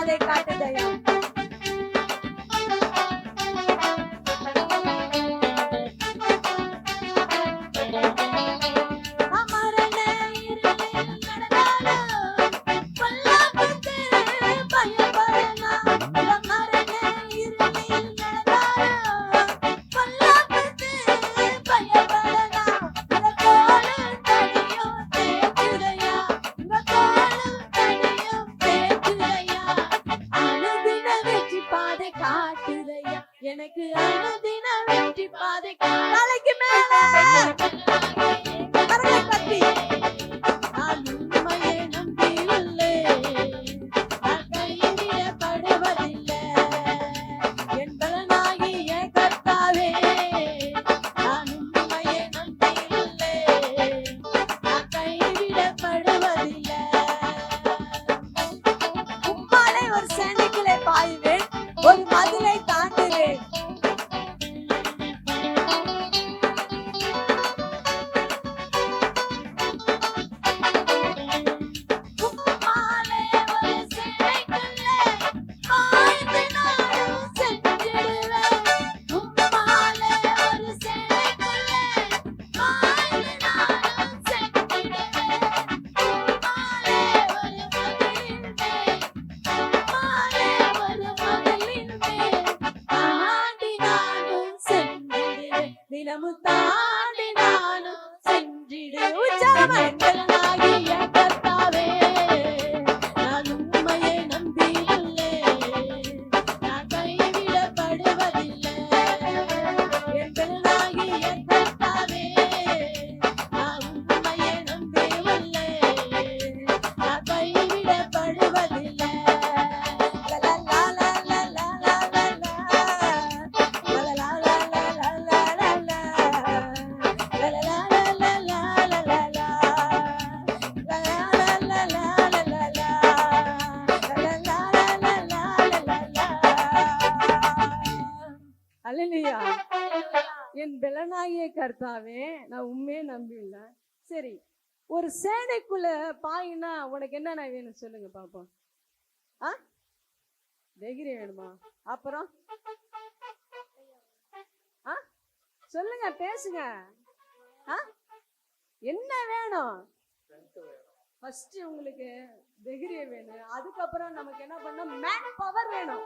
பாதை காட்டுதையா. எனக்கு அனுதின வெற்றி பாதை தலைக்கு மேல கத்தி நான் உண்மையை நம்பி உள்ளேன். நான் கைவிடப்படுவதில்லை. என் பலனாகிய கர்த்தாவே நான் உண்மையை நம்பி உள்ளேன். நான் கைவிடப்படுவதில்லை. உம்மாலே ஒரு சேனைக்குள்ளே பாய்வேன், ஒரு மதிலை தாண்டுவேன். தினமும் தாண்டி நானும் சென்றிடு உச்சமண்டலனாகிய கர்த்தாவே நான் உம்மையை நம்பி உள்ளேன். நான் கைவிடப்படுவதில்லை. என் பலனாகிய கர்த்தாவே நான் உம்மையை நம்பி உள்ளேன். நான் கைவிடப்படுவதில்லை. அல்லேலூயா. என் பலனாகிய கர்த்தாவே நான் உண்மையே நம்பில்ல. சரி, ஒரு சேனைக்குள்ள பாயினா உனக்கு என்னென்ன வேணும் சொல்லுங்க பாப்போம். தைரியம் வேணுமா? அப்புறம் சொல்லுங்க, பேசுங்க. என்ன வேணும்? ஃபர்ஸ்ட் உங்களுக்கு தைரியம் வேணும். அதுக்கப்புறம் நமக்கு என்ன பண்ணணும்? மேன் பவர் வேணும்.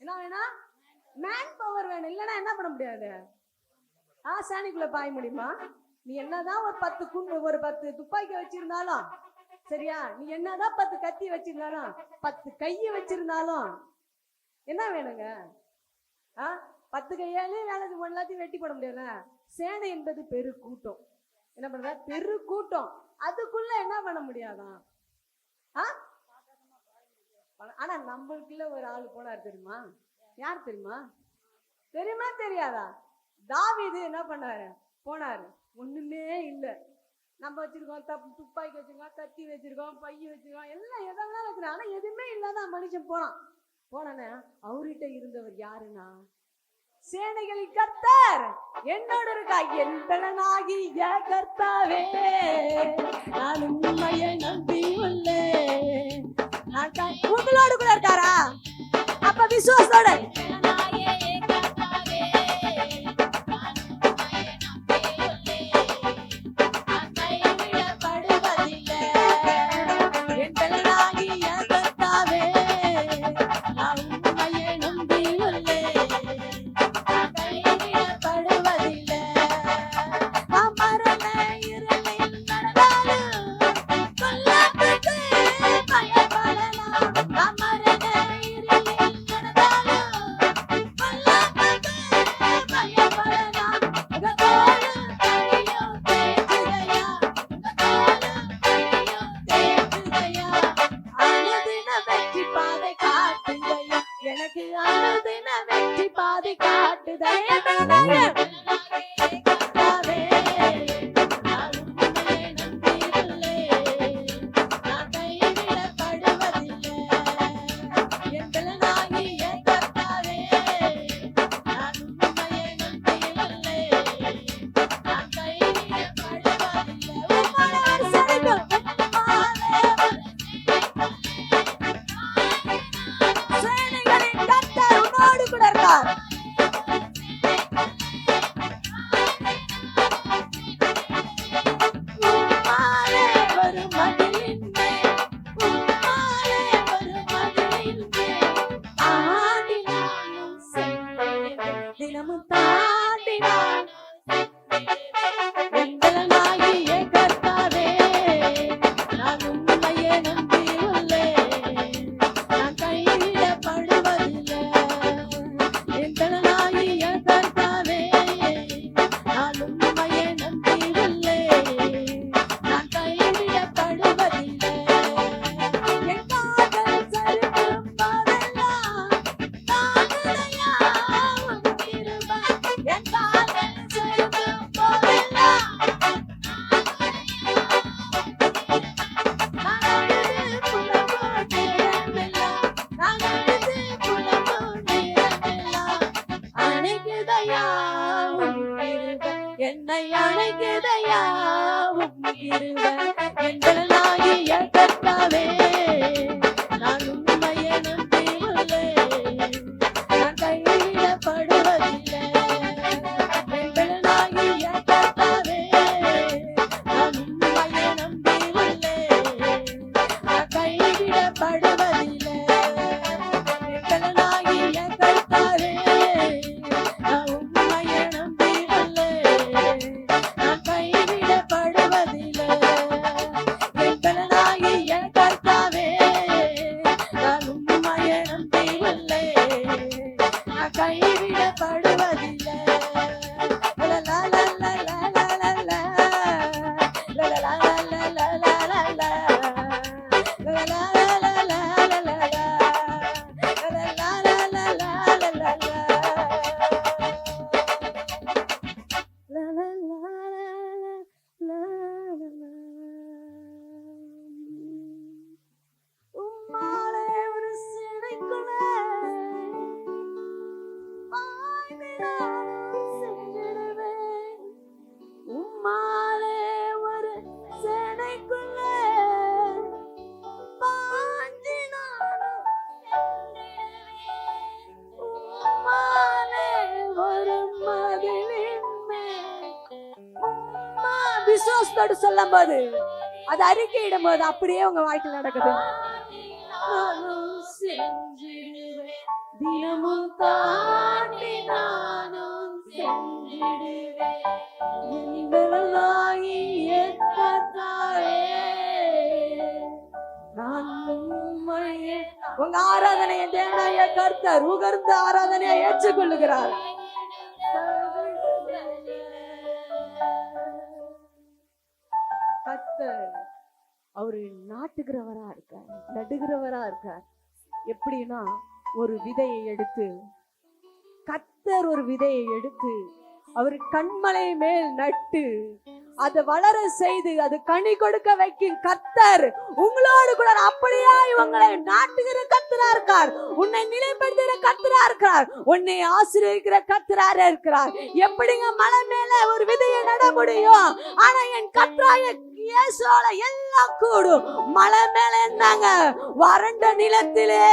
என்ன வேணும்? மேன் பவர் வேணும். இல்லைன்னா என்ன பண்ண முடியாது. சேனைக்குள்ள பாய முடியுமா? நீ என்னதான் ஒரு 10 குண்டு ஒரு 10 துப்பாக்கி வச்சிருந்தாலும் சரியா, நீ என்னதான் 10 கத்தி வச்சிருந்தாலும் 10 கையை வச்சிருந்தாலும் என்ன வேணுங்க? 10 கையாலே வேலை எல்லாத்தையும் வெட்டி போட முடியாது. சேனை என்பது பெரு கூட்டம். என்ன பண்ற? பெரு கூட்டம். அதுக்குள்ள என்ன பண்ண முடியாதான்? ஆனா நம்மளுக்குள்ள ஒரு ஆள் போனார் தெரியுமா? யார் தெரியுமா? தெரியுமா தெரியாதா? தாவீது என்ன பண்ணாரு? போனாரு. ஒண்ணுமே இல்லை. நம்ம வச்சிருக்கோம் துப்பாக்கி வச்சிருக்கோம், கத்தி வச்சிருக்கோம், பைய வச்சிருக்கோம், எல்லாம் எதெல்லாம் வச்சிருக்கோம். ஆனா எதுவுமே இல்லாத மனுஷன் போனானே. அவர்கிட்ட இருந்தவர் யாருன்னா சேனைகளின் கர்த்தர் என்னோட இருக்கா. என் பலனாகிய கர்த்தாவே நான் உண்மையை நம்பி உள்ளேன். உங்களோடு கூட இருக்காரா? அப்ப விசுவாசத்தோட எனக்கு அனுதின வெற்றி பாதை காட்டுதையா. செய்வார். தினமும் தாண்டினான் எங்களாகிய கர்த்தாவே, நான் உம்மையே நம்பி உள்ளேன், நான் கைவிடப்படுவதில்லை. எங்களாகிய கர்த்தாவே, நான் உம்மையே நம்பி உள்ளேன், நான் கைவிடப்படுவதில்லை. என் காதல் சறுக்கும் போதெல்லாம் தாங்குதையா உன் கிருபை. என் காதல் சறுக்கும் போதெல்லாம் நான் அழுது புலம்பும் நேரமெல்லாம், நான் அழுது புலம்பும் நேரமெல்லாம் அணைக்குதையா உன் கிருபை. என்னை அணைக்குதையா உன் கிருபை. எங்களாகிய கர்த்தாவே, நான் உம்மையே நம்பி உள்ளேன், நான் கைவிடப்படுவதில்லை. எங்களாகிய கர்த்தாவே, நான் உம்மையே நம்பி உள்ளேன், நான் கைவிடப்படுவதில்லை. எங்களாகிய கர்த்தாவே, நான் உம்மையே நம்பி உள்ளேன், நான் கைவிடப்படுவதில்லை. எங்களாகிய கர்த்தாவே, நான் உம்மையே நம்பி உள்ளேன், நான் கைவிடப்படுவதில்லை. லா லா லா லா லா லா லா லா. லா லா லா லா லா லா லா லா லா. லா லா லா லா லா லா லா லா லா. லா லா லா லா லா லா லா லா லா. லா லா லா லா லா லா. உம்மாலே ஒரு சிறைக்குள்ளே பாய்ந்து நானும் சென்றிடுவேன். உம்மாலே ஒரு சிறைக்குள்ளே பாய்ந்து நானும் சென்றிடுவேன். உம்மாலே ஒரு மதிலின் மேல் விசுவாசத்தோடு சொல்லும் போது, அது அறிக்கையிடும் போது அப்படியே உங்க வாழ்க்கையில் நடக்குது. நானும் சென்றிடுவேன், தினமும் தாண்டி நானும் சென்றிடுவேன். எங்களாகிய கர்த்தாவே, நான் உம்மையே. உங்க ஆராதனையை தேவனாகிய கர்த்தர் உகர்ந்த ஆராதனையை ஏற்றுக்கொள்ளுகிறார். கர்த்தர் அவரு நாட்டுகிறவரா இருக்கார், நடுகிறவரா இருக்கார். எப்படின்னா, ஒரு விதையை எடுத்து, கர்த்தர் ஒரு விதையை எடுத்து அவர் கண்மலை மேல் நட்டு அதை வளர செய்து அது கனி கொடுக்க வைக்கும் கர்த்தர் உங்களோடு கூட அப்படியே உங்களை நாட்டுகிற கர்த்தரா இருக்கார். உன்னை நிலைப்படுத்துகிற கர்த்தரா இருக்கிறார். உன்னை ஆசீர்வதிக்கிற கர்த்தரா இருக்கிறார். எப்படிங்க மலை மேல ஒரு விதையை நட முடியும்? ஆனா என் கர்த்தராய இயேசுவால எல்லாம் கூடும். மலை மேல இருந்தாங்க, வறண்ட நிலத்திலே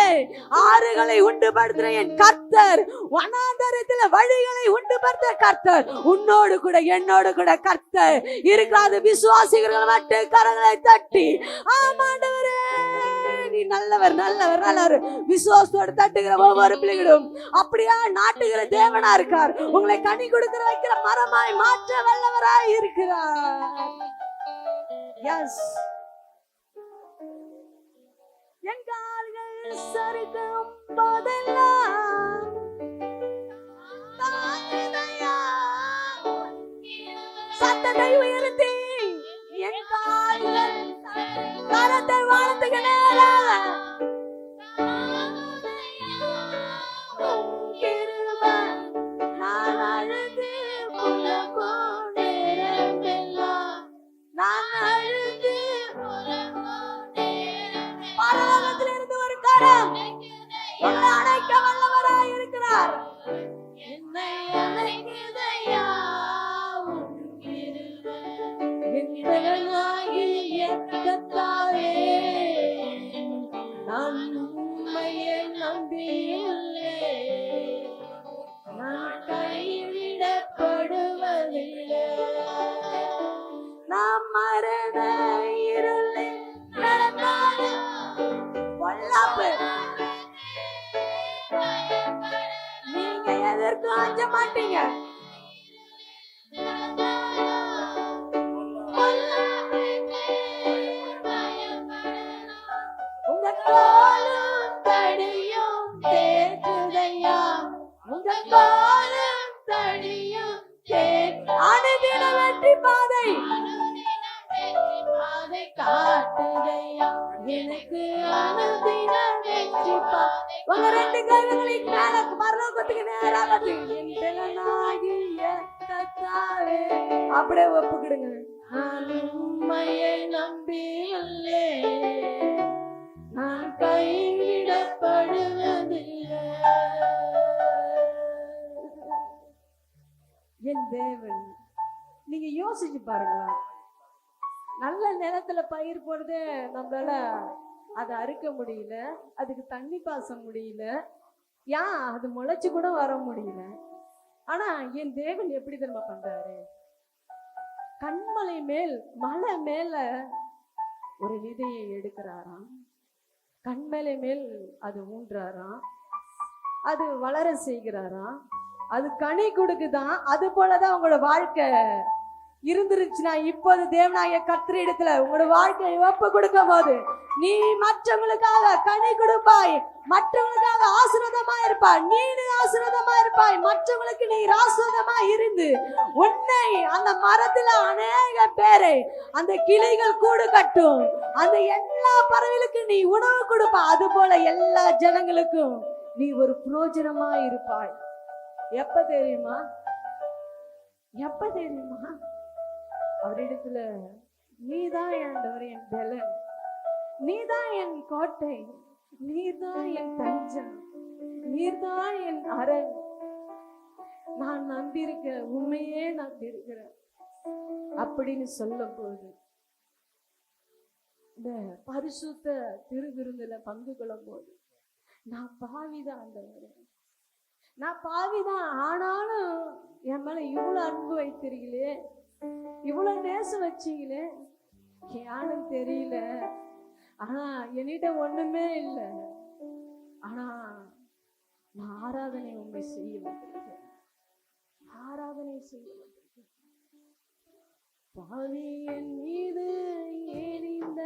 ஆறுகளை உண்டுபடுத்துற என் கர்த்தர், வனாந்தரத்திலே வழிகளை உண்டுபடுத்துற கர்த்தர் உன்னோடு கூட என்னோடு கூட கர்த்தர் இருக்கிறார். விசுவாசிகள் மட்டும் கரங்களை தட்டி ஆமாண்டவரே நீ நல்லவர் நல்லவர் நல்லவர் விசுவாசத்தோடு தட்டுகிற ஒவ்வொரு பிள்ளைகளும் அப்படியா நாட்டுகிற தேவனா இருக்கார். உங்களை கனி கொடுக்கிற வைக்கிற மரமாய் மாற்ற வல்லவராய் இருக்கிறார். எஸ், என் கால்கள் சரிக்கும் போதெல்லாம் சத்தத்தை உயர்த்தி என் கால்கள் கரத்தை வானத்துக்கு நேராக நான் அழுது புலம்பும் நேரமெல்லாம், நான் அழுது பரலோகத்திலிருந்து ஒரு கரம் என்னை அணைக்க வல்லவராய் இருக்கிறார். என்னை அணைக்குதையா கர்த்தாவே, நான் உம்மையே நம்பியுள்ளேன், நான் கைவிடப்படுவதில்லை. நாம் மரண இருளில் நடந்தாலும் பொல்லாப்பு நீங்க எதற்கும் அஞ்ச மாட்டீங்க. உங்க கோலும் தடியும் தேக்குதையா, உங்க கோலும் தடியும் அனுதின வெற்றி பாதை காட்டுதையா, எனக்கு அனுதின வெற்றி பாதை. உங்க ரெண்டு கைகளின் மேல பரலோகத்துக்கு நேராக அப்படியே ஒப்புக்கிடுங்க. நான் உண்மையை நம்பி நான் கைவிடப்படுவதில்லை. என் தேவன், நீங்க யோசிச்சு பாருங்களா, நல்ல நிலத்துல பயிர் போடுறதே நம்மளால அதை அறுக்க முடியல, அதுக்கு தண்ணி பாச முடியல, ஏன் அது முளைச்சு கூட வர முடியல. ஆனா என் தேவன் எப்படி தெரியுமா பண்றாரு? கண்மலை மேல் மலை மேல ஒரு விதையை எடுக்கிறாராம், கண்மலை மேல் அது ஊன்றாராம், அது வளர செய்கிறாராம், அது கனி கொடுக்குதான். அது போலதான் உங்களோட வாழ்க்கை இருந்துருச்சுன்னா, இப்போது தேவனாகிய கர்த்தர் இடத்துல உங்களோட வாழ்க்கையை ஒப்பு கொடுக்கும் போது நீ மற்றவங்களுக்காக கனி கொடுப்பாய், மற்றவங்களுக்காக ஆசீர்வாதமா இருப்பாய், நீ ஆசீர்வாதமா இருப்பாய், மற்றவங்களுக்கு நீ ஆசீர்வாதமா இருந்து உன்னை அந்த மரத்துல அநேக பேரை அந்த கிளைகள் கூடு கட்டும், அந்த எல்லா பறவைகளுக்கு நீ உணவு கொடுப்பா. அது போல எல்லா ஜனங்களுக்கும் நீ ஒரு பிரயோஜனமா இருப்பாய். எப்ப தெரியுமா? எப்ப தெரியுமா? அவரிடத்துல நீதான் ஆண்டவர் என் பலன், நீதான் என் கோட்டை, நீதான் என் தஞ்சம், நீதான் என் அரண், நான் நம்பியிருக்க உண்மையே நம்பியிருக்கிறேன் அப்படின்னு சொல்லும் போது இந்த பரிசுத்த திருவிருந்துல பங்கு கொள்ளும் போது நான் பாவிதான் ஆண்டவரே, நான் பாவிதான், ஆனாலும் என் மேல இவ்வளவு அன்பு வைத்திருக்கீங்களே, இவ்வளவு நேசம் வச்சீங்களே, யாரும் தெரியல, ஆனா என்கிட்ட ஒண்ணுமே இல்லை, ஆனா நான் ஆராதனை உண்மை செய்ய வந்திருக்கேன், ஆராதனை செய்ய வந்திருக்கேன். பாவி என் மீது ஏறிந்த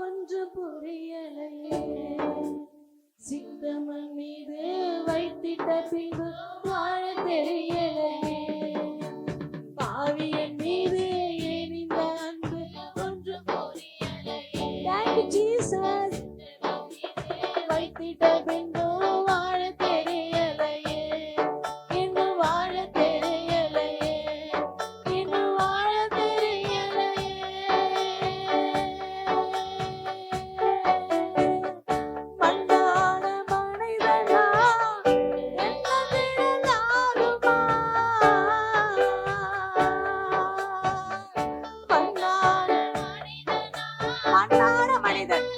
ஒன்று புரியலையே, சித்தமன் மீது வைத்திட்ட பின்பு வாழ தெரியலையே, பாவியன் மீது ஏறிந்த அன்பு ஒன்று புரியலையே. Thank you Jesus. வைத்திட்ட பின்பு வாழ தெரியலையே, இன்னும் வாழ தெரியலையே, இன்னும் வாழ தெரியலையே. மண்ணான மனிதனா என்ன திறனாகுமா, மண்ணான மனிதன்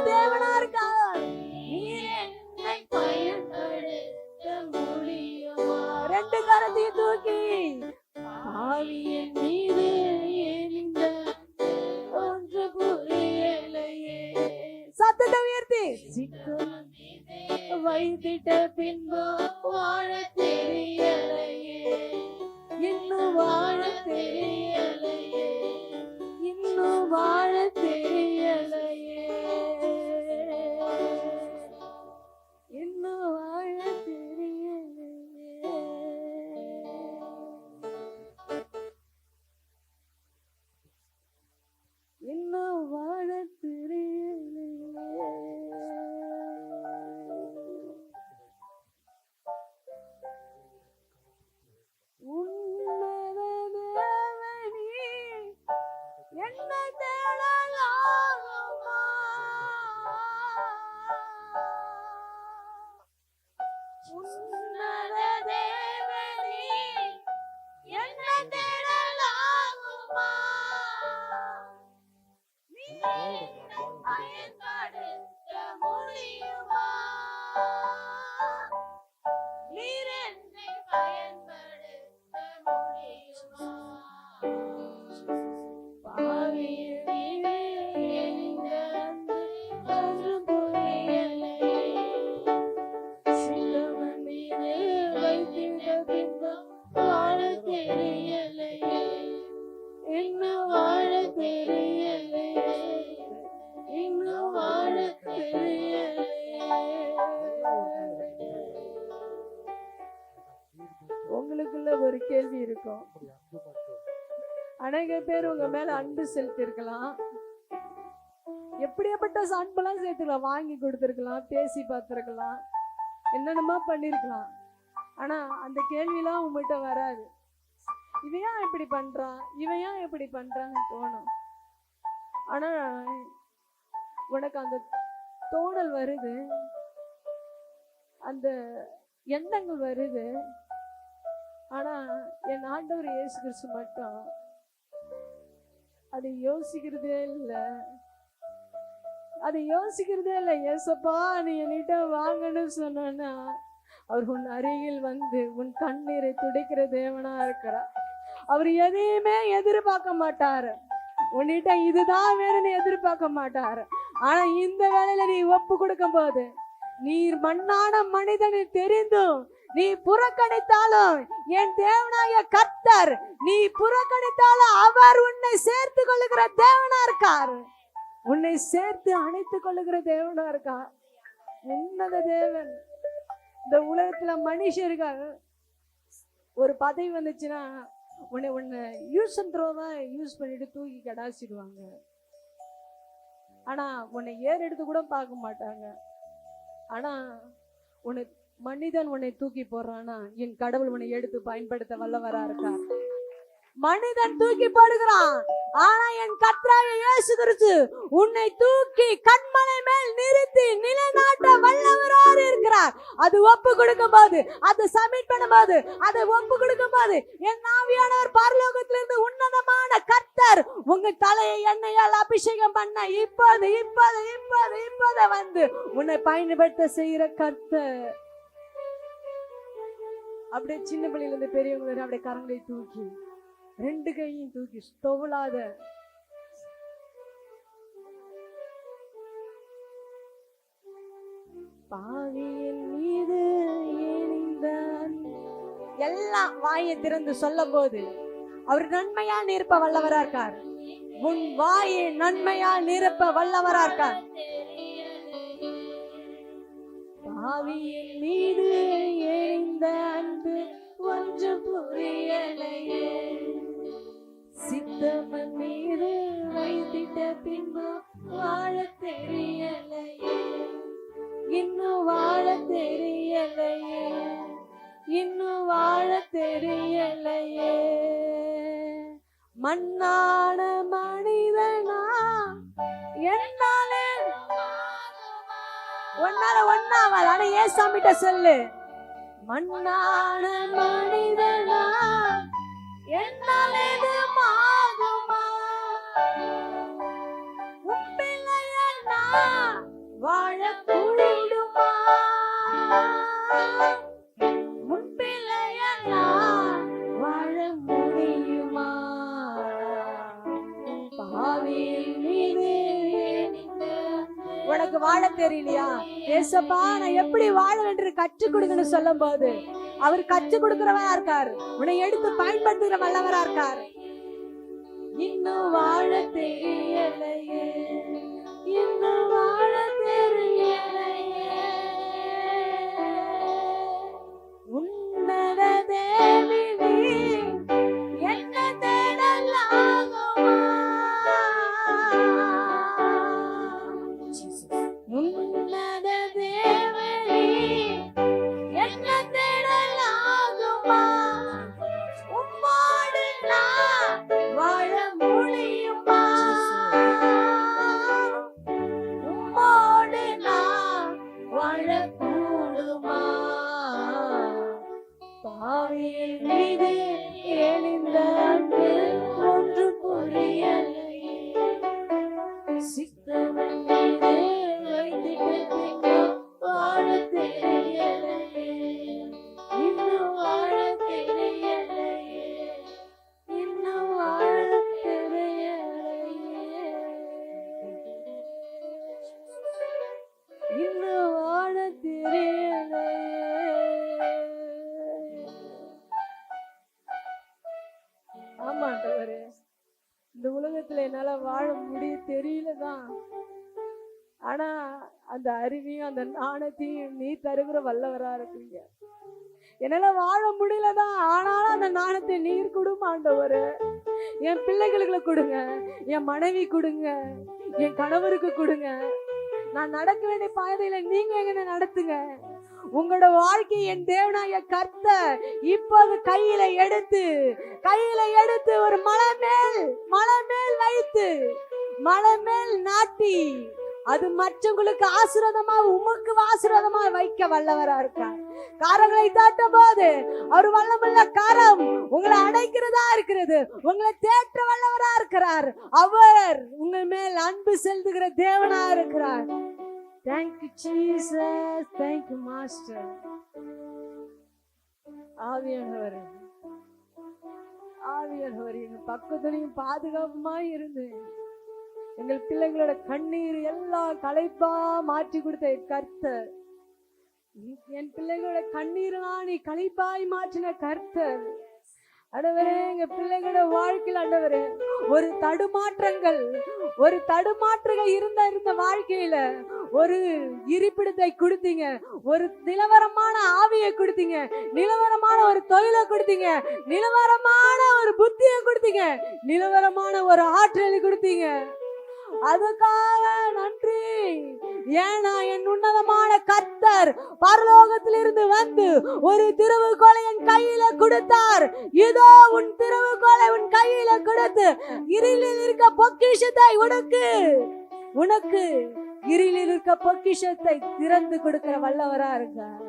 தேவனா இருக்கார். நீர் என்னை பயன்படுத்த முடியுமா? ரெண்டு கரத்தையும் தூக்கி ஆவியின் மீது எரிந்த ஒன்று புரியலையே. சத்தத்தை உயர்த்தி சித்தம் வைத்திட்ட பின்பு வாழ தெரியலையே, இன்னும் வாழ தெரியலையே, இன்னும் வாழ தெரியலையே, இன்னும் வாழ தெரியலையே. இன்னும் வாழ தெரியலையே. உன்னத தேவனே என்னை தேடலாகுமா? உன்னத தேவனே என்னை தேடலாகுமா? பயன்படுத்த முடியுமா? நீர் என்னை பயன்படுத்த முடியுமா? பாவியின் மீது எரிந்த அன்பு ஒன்றும் புரியலையே, சித்தமன் மீது வைத்திட்ட பின்பு வாழ தெரியலையே, இன்னும் வாழ தெரியலையே, இன்னும் வாழ தெரியலையே. உங்களுக்குள்ள ஒரு கேள்வி இருக்கும். அநேக பேர் உங்க மேல அன்பு செலுத்திருக்கலாம், எப்படியாப்பட்ட அன்பெல்லாம் சேர்த்துக்கலாம், வாங்கி கொடுத்துருக்கலாம், பேசி பார்த்துருக்கலாம், என்னென்னமா பண்ணிருக்கலாம். ஆனா அந்த கேள்வியெல்லாம் உங்ககிட்ட வராது. இவன் ஏன் இப்படி பண்றான், இவன் ஏன் இப்படி பண்றான்னு தோணும். ஆனா உனக்கு அந்த தோணல் வருது, அந்த எண்ணங்கள் வருது. ஆனா என் ஆண்டவர் இயேசு கிறிஸ்து மட்டும் அதை யோசிக்கிறதே இல்லை, அதை யோசிக்கிறதே இல்லை. ஏசப்பா நீ என்கிட்ட வாங்கன்னு சொன்னா அவர் உன் அருகில் வந்து உன் கண்ணீரை துடைக்கிற தேவனா இருக்கிறார். அவர் எதையுமே எதிர்பார்க்க மாட்டாரு, உன்னிட்ட இதுதான் வேணும்னு எதிர்பார்க்க மாட்டாரு. ஆனா இந்த வேலையில நீ ஒப்பு கொடுக்கும் போது, நீர் மண்ணான மனிதனை தெரிந்தும் நீ புறக்கணித்தாலும் என் தேவனாகிய கர்த்தர், நீ புறக்கணித்தாலும் அவர் உன்னை சேர்த்து கொள்ளுகிற தேவனா இருக்கார், உன்னை சேர்த்து அணைத்துக் கொள்ளுகிற தேவனா இருக்கார். உன்னத தேவன். இந்த உலகத்துல மனுஷர்கள் ஒரு பதவி வந்துச்சுன்னா உன்னை யூஸ் அண்ட் த்ரோவா யூஸ் பண்ணிட்டு தூக்கி கடாசிடுவாங்க. ஆனா உன்னை ஏறெடுத்து கூட பார்க்க மாட்டாங்க. ஆனா மனிதன் உன்னை தூக்கி போடுறானா, என் கடவுள் உன்னை எடுத்து பயன்படுத்த வல்லவரா இருக்கார். மனிதன் தூக்கி போடுகிறான், ஆனா என் கர்த்தராகிய இயேசு கிறிஸ்து உன்னை தூக்கி கண்மலை மேல் நிறுத்தி நிலைநாட்ட வல்லவராக இருக்கிறார். அது ஒப்பு கொடுக்கும் போது, அதை சப்மிட் பண்ணும் போது, அதை ஒப்பு கொடுக்கும் போது, என் ஆவியானவர் பரலோகத்திலிருந்து உன்னதமான கர்த்தர் உங்க தலையை எண்ணெயால் அபிஷேகம் பண்ண இப்போது இப்போது இப்போது இப்போது வந்து உன்னை பயன்படுத்த செய்யற கர்த்தர். அப்படியே சின்ன பிள்ளையில இருந்து பெரியவங்க அப்படியே கரங்களை தூக்கி ரெண்டு கையும் தூக்கி தொவலாத பாவியின் மீது எரிந்த எல்லாம் வாயை திறந்து சொல்லும் போது அவர் நன்மையா நிரப்ப வல்லவரா இருக்கார். உன் வாயை நன்மையா நிரப்ப வல்லவரா இருக்கார். பாவியின் மீது எரிந்த அன்பு ஒன்று புரியலையே, சித்தமன் மீது வைத்திட்ட பின்பு வாழ தெரியலையே, இன்னும் வாழ தெரியலையே, இன்னும் வாழ தெரியலையே. மண்ணான மனிதனா என்னாலே ஒன்னால ஒன்னாவது. ஆனா ஏசாமிட்ட சொல்லு, மண்ணான மனிதனா என்னாலே மாகுமா, உன் பிள்ளையனா வாழ கூடுமா? உன் பிள்ளையெல்லாம் வாழ முடியுமா? பாவியின் மீது உனக்கு வாழ தெரியலையா? ஏசப்பா நான் எப்படி வாழ என்று கற்றுக் கொடுங்கன்னு சொல்லும் போது அவர் கற்றுக் கொடுக்கிறவரா இருக்காரு, உன்னை எடுத்து பயன்படுத்துகிற வல்லவரா இருக்காரு. இன்னும் வாழ தெரியலையே, இன்னும் வாழ தெரியலையே, உன்னத தேவி என்ன தேடலாகுமா? உன்னத தேவி என்ன தேடலாகுமா? உம்மோடு நான் வாழ முடியுமா? உம்மோடு நான் வாழ கூடுமா? பாவியின் மீது எழுந்த அன்பு ஒன்று புரியலையே, சித்தவன் மீது வைத்திட்ட வாழ தெரியலையே, இன்னும் வாழ தெரியலையே, இன்னும் வாழ தெரியலையே, இன்னும் வாழ தெரியலையே. ஆமாண்டவரே, இந்த உலகத்துல என்னால வாழ முடிய தெரியலதான். ஆனா அந்த அறிவையும் அந்த நாணத்தையும் நீ தருகிற வல்லவரா இருக்கீங்க. என்னால வாழ முடியலதான், ஆனாலும் அந்த நாணத்தை நீர் கொடுங்க ஆண்டவரே. என் பிள்ளைகளுக்கு கொடுங்க, என் மனைவி கொடுங்க, என் கணவருக்கு கொடுங்க. நான் நடக்க வேண்டிய பாதையில நீங்க என்ன நடத்துங்க. உங்களோட வாழ்க்கை என் தேவனாய கர்த்தர் இப்போது கையில எடுத்து ஒரு மலை மேல் வைத்து மலை மேல் நாட்டி அது மற்றவங்களுக்கு ஆசீர்வாதமா உமக்கு ஆசீர்வாதமா வைக்க வல்லவரா இருக்கார். காரங்களை தாட்டும் போது அவர் வல்லமுள்ள காரம் உங்களை அடைக்கிறதா இருக்கிறது, உங்களை தேற்ற வல்லவரா இருக்கிறார். அவர் உங்கள் மேல் அன்பு செலுத்துகிற தேவனா இருக்கிறார். Thank you Jesus, thank you Master. ஆவியானவரே எங்க பக்கத்துலயும் பாதுகாப்புமா இருந்து எங்கள் பிள்ளைங்களோட கண்ணீர் எல்லாம் களைப்பா மாற்றி கொடுத்த கர்த்தர், என் பிள்ளைகளோட கண்ணீரெல்லாம் நீ களைப்பாய் மாற்றின கர்த்தர். ஆண்டவரே, எங்க பிள்ளைகளோட வாழ்க்கையில் ஆண்டவரே ஒரு தடுமாற்றங்கள் இருந்த வாழ்க்கையில ஒரு இருப்பிடத்தை கொடுத்தீங்க, ஒரு நிலவரமான ஆவியை கொடுத்தீங்க, நிலவரமான ஒரு தொழிலை கொடுத்தீங்க, நிலவரமான ஒரு புத்தியை கொடுத்தீங்க, நிலவரமான ஒரு ஆற்றலை கொடுத்தீங்க. அதுக்காக நன்றி. ஏன்னா என் உன்னதமான கர்த்தர் பரலோகத்திலிருந்து வந்து ஒரு திறவுகோலை என் கையில கொடுத்தார். இதோ உன் திறவுகோலை உன் கையில கொடுத்து இருளில் இருக்க பொக்கிஷத்தை உனக்கு இருளில் இருக்க பொக்கிஷத்தை திறந்து கொடுக்கிற வல்லவரா இருக்கார்.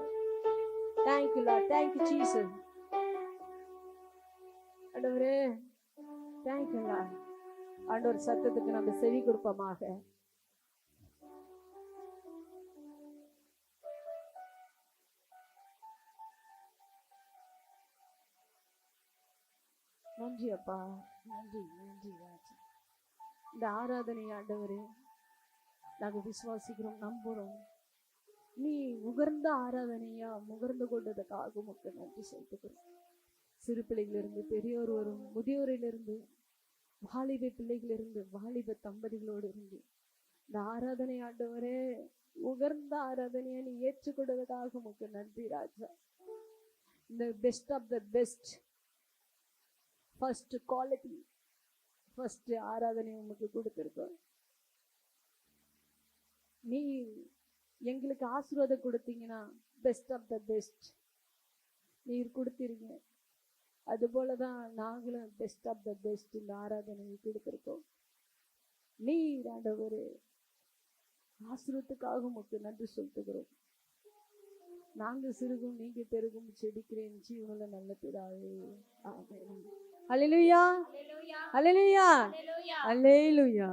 Thank you Lord, thank you Jesus. ஆண்டவரே தேங்க்யூ லார்ட். ஆண்டவர் சத்தத்துக்கு நம்ம செவி கொடுப்போமாக. நன்றி அப்பா, நன்றி நன்றி ராஜா. இந்த ஆராதனை ஆண்டவரே நாங்க விசுவாசிக்கிறோம், நம்புறோம். நீ உகர்ந்த ஆராதனையா முகர்ந்து கொண்டதுக்காக உமக்கு நன்றி செலுத்துகிறோம். சிறு பிள்ளைகளிலிருந்து பெரியோர் வரும், முதியோரிலிருந்து வாலிப பிள்ளைகளிலிருந்து வாலிப தம்பதிகளோடு இருந்து இந்த ஆராதனை ஆண்டவரே உகர்ந்த ஆராதனையை நீ ஏற்றுக்கொண்டதுக்காக உமக்கு நன்றி ராஜா. இந்த best of the best, first quality, first ஆராதனை உமக்கு கொடுத்திருக்கோம். நீ எங்களுக்கு ஆசீர்வாதம் கொடுத்தீங்கன்னா பெஸ்ட் ஆஃப் த பெஸ்ட் நீர் கொடுத்திருங்க. அது போலதான் நாங்களும் பெஸ்ட் ஆஃப் த பெஸ்ட் இந்த ஆராதனையை கொடுத்திருக்கோம். நீர் ஆண்டவரே ஆசீர்வாதத்துக்காக உமக்கு நன்றி சொல்லுகிறோம். நாங்க சிறுகும் நீங்க பெருகும் செடிக்கிறேன் ஜீவனுள்ள நல்ல பிதாவே, ஆமென். அல்லேலூயா, அல்லேலூயா, அல்லேலூயா.